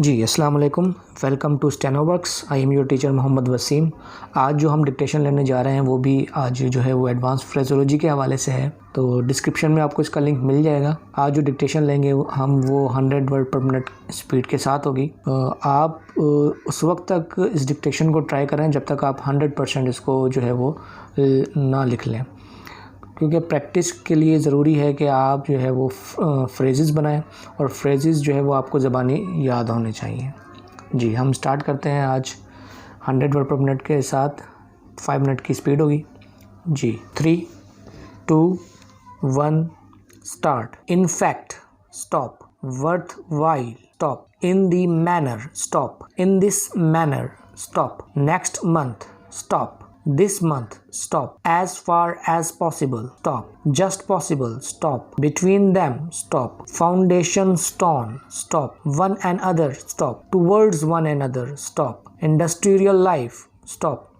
जी अस्सलाम वालेकुम। Welcome to Stenoworks. I am your teacher Mohammad Waseem. आज जो हम डिक्टेशन लेने जा रहे हैं वो भी आज जो है वो एडवांस फ्रेजोलॉजी के हवाले से है, तो डिस्क्रिप्शन में आपको इसका लिंक मिल जाएगा। आज जो डिक्टेशन लेंगे हम वो 100 वर्ड पर मिनट स्पीड के साथ होगी। आप उस वक्त तक इस डिक्टेशन को ट्राई करें जब तक आप 100% इसको जो है वो ना लिख लें, क्योंकि प्रैक्टिस के लिए ज़रूरी है कि आप जो है वो फ्रेजेस बनाएं और फ्रेजेस जो है वो आपको ज़बानी याद होने चाहिए। जी हम स्टार्ट करते हैं आज 100 वर्ड पर मिनट के साथ। 5 मिनट की स्पीड होगी। जी 3, 2, 1 start. In fact stop. Worth while stop. In the manner stop. In this manner stop. Next month stop. This month, stop. As far as possible, stop. Just possible, stop. Between them, stop. Foundation stone, stop. One another, stop. Towards one another, stop. Industrial life, stop.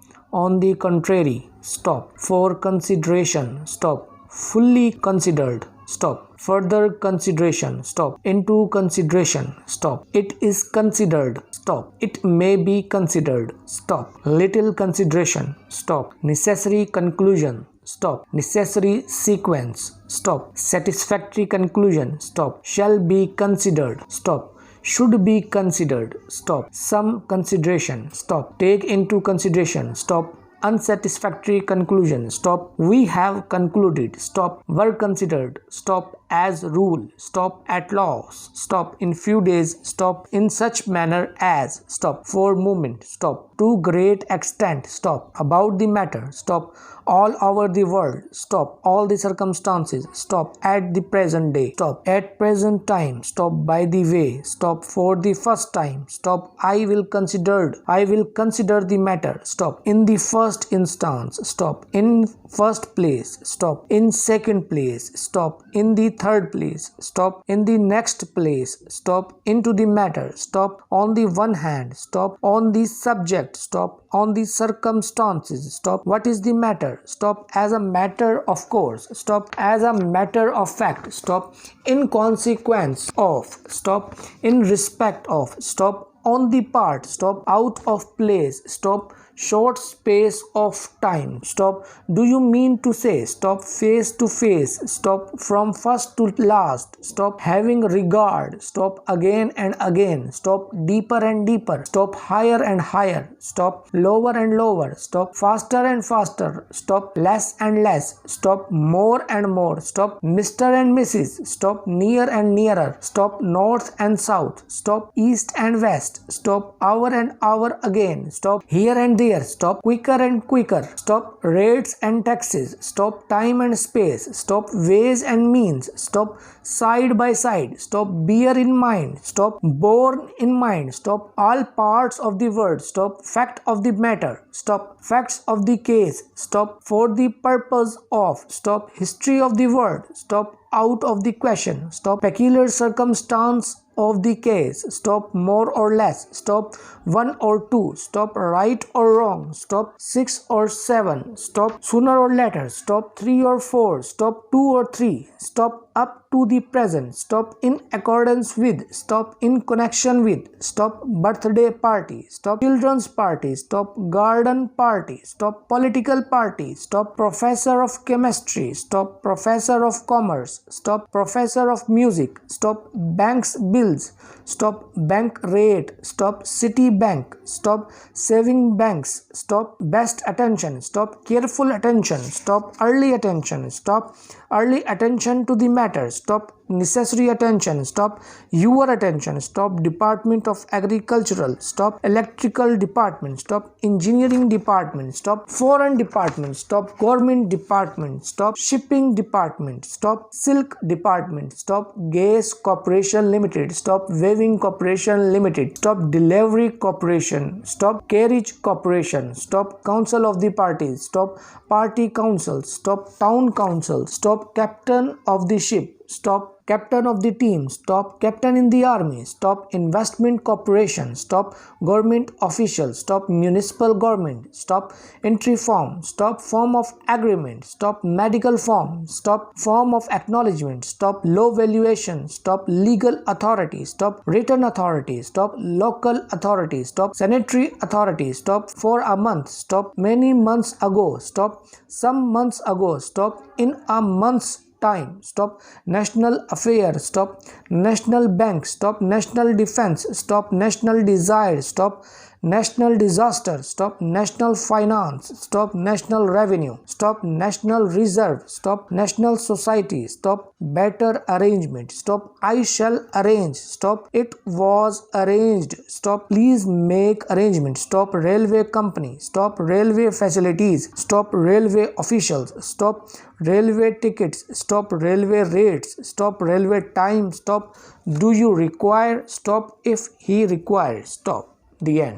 On the contrary, stop. For consideration, stop. Fully considered, stop. Further consideration, stop. Into consideration, stop. It is considered, stop. It may be considered, stop. Little consideration, stop. Necessary conclusion, stop. Necessary sequence, stop. Satisfactory conclusion, stop. Shall be considered, stop. Should be considered, stop. Some consideration, stop. Take into consideration, stop. Unsatisfactory conclusion, stop. We have concluded, stop. Were considered, stop. As rule, stop. At loss, stop. In few days, stop. In such manner as, stop. For moment, stop. To great extent, stop. About the matter, stop. All over the world, stop. All the circumstances, stop. At the present day, stop. At present time, stop. By the way, stop. For the first time, stop. I will consider the matter, stop. In the first instance, stop. In first place, stop. In second place, stop. In the third place, stop. In the next place, stop. Into the matter, stop. On the one hand, stop. On the subject, stop. On the circumstances, stop. What is the matter, stop. As a matter of course, stop. As a matter of fact, stop. In consequence of, stop. In respect of, stop. On the part, stop. Out of place, stop. Short space of time, stop. Do you mean to say, stop. Face to face, stop. From first to last, stop. Having regard, stop. Again and again, stop. Deeper and deeper, stop. Higher and higher, stop. Lower and lower, stop. Faster and faster, stop. Less and less, stop. More and more, stop. Mr. and Mrs., stop. Near and nearer, stop. North and south, stop. East and west, stop. Hour and hour again, stop. Here and there, stop. Quicker and quicker, stop. Rates and taxes, stop. Time and space, stop. Ways and means, stop. Side by side, stop. Bear in mind, stop. Borne in mind, stop. All parts of the word, stop. Fact of the matter, stop. Facts of the case, stop. For the purpose of, stop. History of the word, stop. Out of the question, stop. Peculiar circumstance of the case, stop. More or less, stop. 1 or 2, stop. Right or wrong, stop. 6 or 7, stop. Sooner or later, stop. 3 or 4, stop. 2 or 3, stop. Up to the present, stop. In accordance with, stop. In connection with, stop. Birthday party, stop. Children's party, stop. Garden party, stop. Political party, stop. Professor of chemistry, stop. Professor of commerce, stop. Professor of music, stop. Bank's bills, stop. Bank rate, stop. City bank, stop. Saving banks, stop. Best attention, stop. Careful attention, stop. Early attention, stop. Early attention to the matter, stop. Necessary attention, stop. Your attention, stop. Department of Agricultural, stop. Electrical department, stop. Engineering department, stop. Foreign department, stop. Government department, stop. Shipping department, stop. Silk department, stop. Gas Corporation Limited, stop. Weaving Corporation Limited, stop. Delivery Corporation, stop. Carriage Corporation, stop. Council of the parties, stop. Party council, stop. Town council, stop. Captain of the ship, stop captain of the team, stop captain in the army, stop investment corporation, stop government official, stop municipal government, stop entry form, stop form of agreement, stop medical form, stop form of acknowledgement, stop low valuation, stop legal authority, stop written authority, stop local authority, stop sanitary authority, stop for a month, stop many months ago, stop some months ago, stop in a month's time, stop national affairs, stop national bank, stop national defense, stop national desire, stop national disaster, stop national finance, stop national revenue, stop national reserve, stop national society, stop better arrangement, stop I shall arrange, stop it was arranged, stop please make arrangement, stop railway company, stop railway facilities, stop railway officials, stop railway tickets, stop railway rates, stop railway time, stop do you require, stop if he requires, stop. The end.